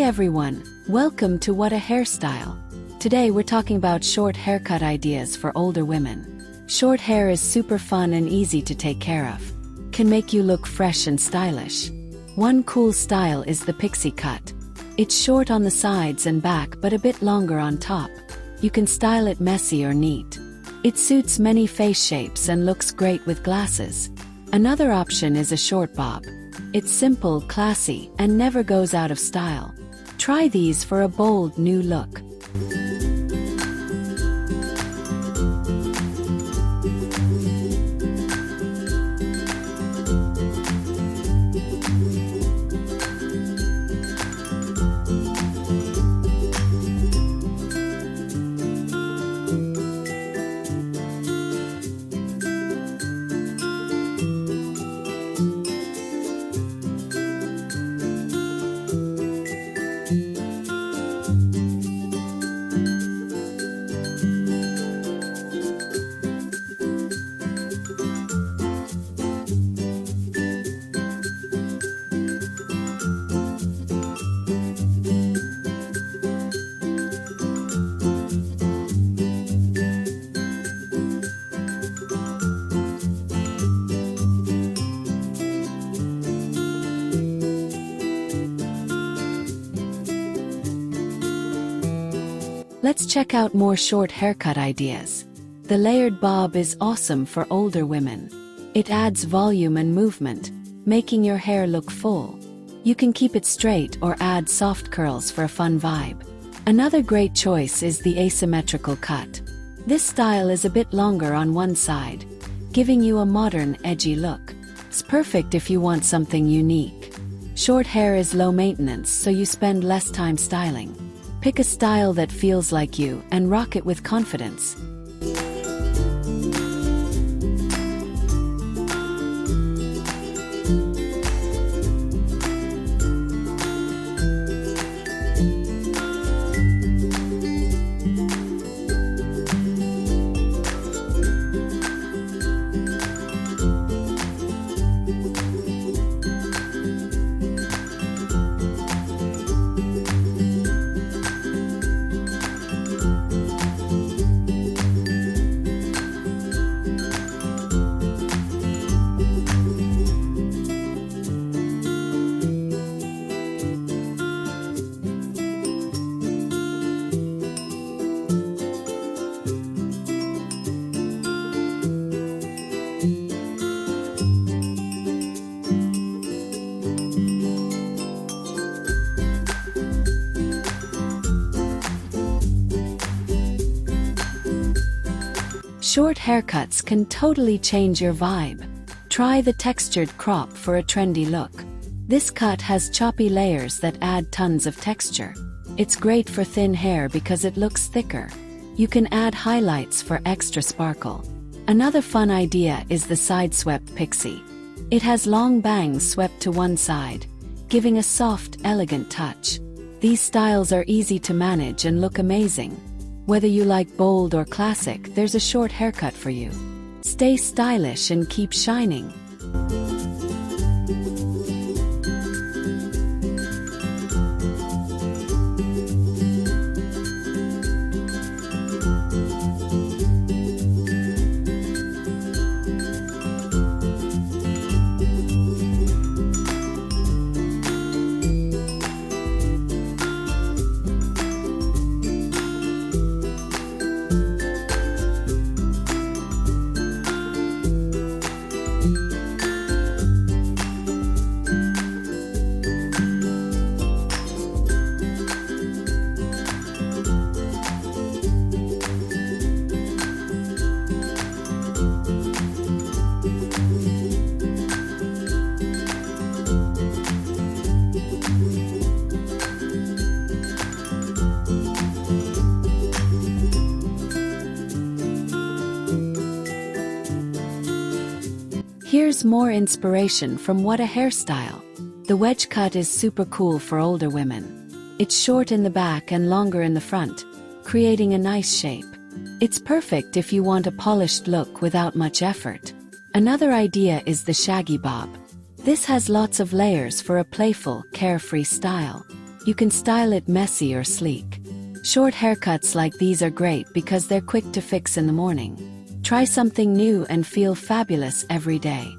everyone, welcome to What a Hairstyle. Today we're talking about short haircut ideas for older women. Short hair is super fun and easy to take care of. Can make you look fresh and stylish. One cool style is the pixie cut. It's short on the sides and back but a bit longer on top. You can style it messy or neat. It suits many face shapes and looks great with glasses. Another option is a short bob. It's simple, classy, and never goes out of style. Try these for a bold new look. Let's check out more short haircut ideas. The layered bob is awesome for older women. It adds volume and movement, making your hair look full. You can keep it straight or add soft curls for a fun vibe. Another great choice is the asymmetrical cut. This style is a bit longer on one side, giving you a modern, edgy look. It's perfect if you want something unique. Short hair is low maintenance, so you spend less time styling. Pick a style that feels like you and rock it with confidence. Short haircuts can totally change your vibe. Try the textured crop for a trendy look. This cut has choppy layers that add tons of texture. It's great for thin hair because it looks thicker. You can add highlights for extra sparkle. Another fun idea is the side-swept pixie. It has long bangs swept to one side, giving a soft, elegant touch. These styles are easy to manage and look amazing. Whether you like bold or classic, there's a short haircut for you. Stay stylish and keep shining. Here's more inspiration from What a Hairstyle. The wedge cut is super cool for older women. It's short in the back and longer in the front, creating a nice shape. It's perfect if you want a polished look without much effort. Another idea is the shaggy bob. This has lots of layers for a playful, carefree style. You can style it messy or sleek. Short haircuts like these are great because they're quick to fix in the morning. Try something new and feel fabulous every day.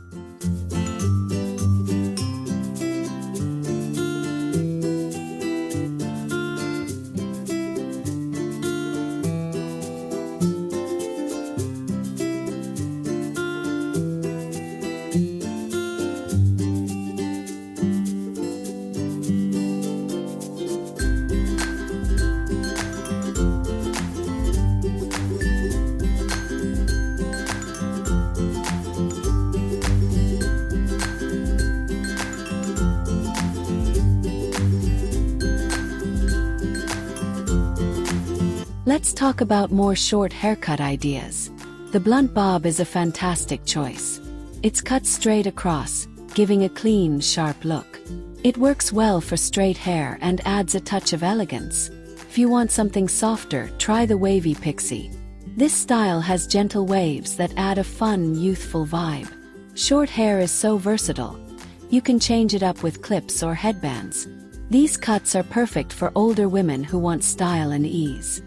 Let's talk about more short haircut ideas. The blunt bob is a fantastic choice. It's cut straight across, giving a clean, sharp look. It works well for straight hair and adds a touch of elegance. If you want something softer, try the wavy pixie. This style has gentle waves that add a fun, youthful vibe. Short hair is so versatile. You can change it up with clips or headbands. These cuts are perfect for older women who want style and ease.